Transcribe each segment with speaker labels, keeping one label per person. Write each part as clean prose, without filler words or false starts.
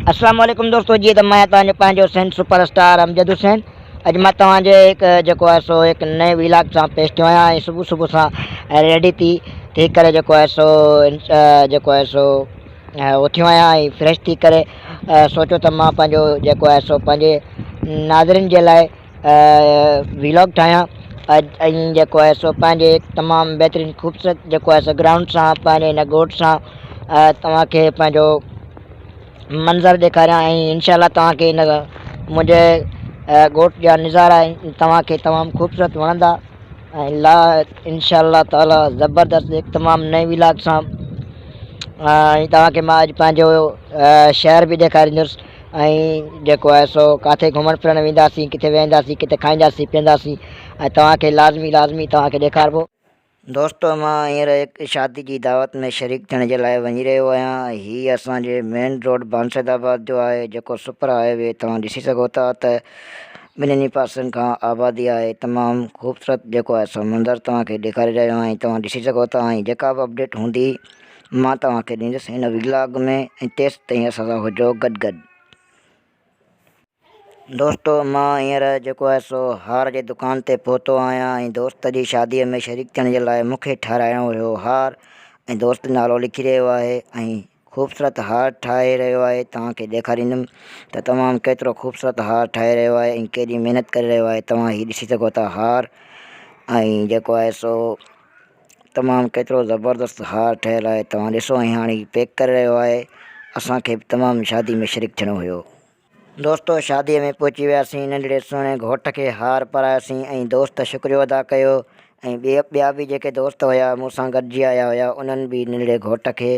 Speaker 1: अस्सलाम वालेकुम दोस्तों जी, तो मैं तव्हांजो पंहिंजो सिंध सुपरस्टार अमजद हुसैन। अॼु मां तव्हांजे जेको आहे सो हिकु नए व्लॉग सां पेश थियो आहियां ऐं सुबुह सुबुह सां रेडी थी करे जेको आहे सो उथियो आहियां ऐं फ्रेश थी करे सोचियो त मां पंहिंजो जेको आहे सो पंहिंजे नाज़रिन जे लाइ व्लॉग ठाहियां ऐं जेको आहे सो पंहिंजे तमामु बहितरीनु ख़ूबसूरत जेको आहे सो ग्राउंड सां पंहिंजे हिन ॻोठ सां तव्हांखे पंहिंजो मंज़र ॾेखारियां ऐं इंशाल्लाह तव्हांखे इन मुंहिंजे ॻोठ जा नज़ारा तव्हांखे तमामु ख़ूबसूरत वणंदा ऐं इंशाल्लाह ताला ज़बरदस्त हिकु तमामु नए व्लॉग सां ऐं तव्हांखे मां अॼु पंहिंजो शहर बि ॾेखारींदुसि ऐं जेको आहे सो किथे घुमणु फिरणु वेंदासीं, किथे वेंदासीं, किथे खाईंदासीं पीअंदासीं ऐं तव्हांखे लाज़मी तव्हांखे ॾेखारिबो। दोस्तो मां हींअर हिकु शादी जी दावत में शरीक थियण जे लाइ वञी रहियो आहियां। हीअ असांजे मेन रोड बांसदाबाद जो आहे जेको सुपर हाईवे तव्हां ॾिसी सघो था त ॿिन्हिनि पासनि खां आबादी आहे। तमामु ख़ूबसूरत जेको आहे सो मंज़र तव्हांखे ॾेखारे रहियो आहियां, तव्हां ॾिसी सघो था ऐं जेका बि अपडेट हूंदी मां तव्हांखे ॾींदुसि हिन व्लॉग में ऐं तेसि ताईं असां सां हुजो गॾु। दोस्तो मां हींअर जेको आहे सो हार जे दुकान ते पहुतो आहियां ऐं दोस्त जी शादीअ में शरीक थियण जे लाइ मूंखे ठाराहिणो हुयो हार ऐं दोस्त नालो लिखी रहियो आहे ऐं ख़ूबसूरत हार ठाहे रहियो आहे। तव्हांखे ॾेखारींदुमि त तमामु केतिरो ख़ूबसूरत हार ठाहे रहियो आहे ऐं केॾी महिनत करे रहियो आहे। तव्हां हीअ ॾिसी सघो था हार ऐं जेको आहे सो तमामु केतिरो ज़बरदस्त हार ठहियलु आहे। तव्हां ॾिसो ऐं हाणे पैक करे रहियो आहे। असांखे बि तमामु शादी में शरीक थियणो हुयो। दोस्तो शादीअ में पहुची वियासीं, नंढड़े सुहिणे घोट खे हार पारायोसीं ऐं दोस्त शुक्रियो अदा कयो ऐं ॿिया बि जेके दोस्त हुया मूंसां गॾिजी आया हुया उन्हनि बि नंढड़े घोट खे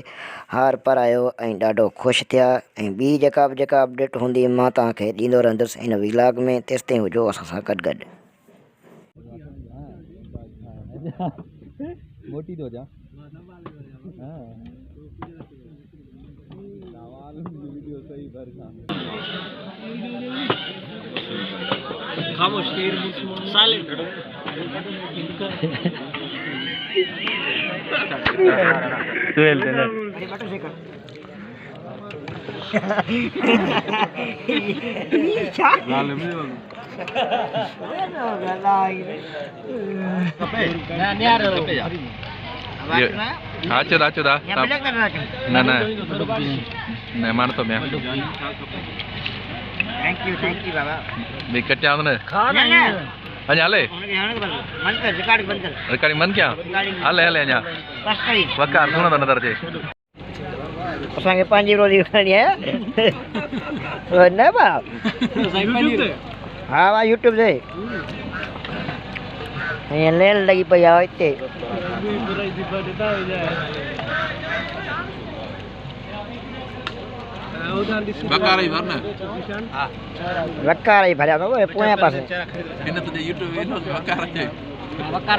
Speaker 1: हार पारायो ऐं ॾाढो ख़ुशि थिया ऐं ॿी जेका अपडेट हूंदी मां तव्हांखे ॾींदो रहंदुसि हिन व्लॉग में। तेसि ताईं हुजो असां सां गॾु।
Speaker 2: मोटी तो जा वीडियो सही खामोश साइलेंट ना मार तो मैं
Speaker 1: थैंक यू बाबा
Speaker 2: विकेट क्या होने अरे हाले रिकॉर्डिंग बंद क्या हाले अञा वकार सुनो तो नजर जे
Speaker 1: असांखे पंहिंजी रोज़ी करणी आहे न भाउ। हा यूट्यूब ते हीअं लेन लॻी पई आहे हिते।
Speaker 2: वकार ही भरना
Speaker 1: वकार ही भरिया पोयां पासे
Speaker 2: इन तो यूट्यूब वकार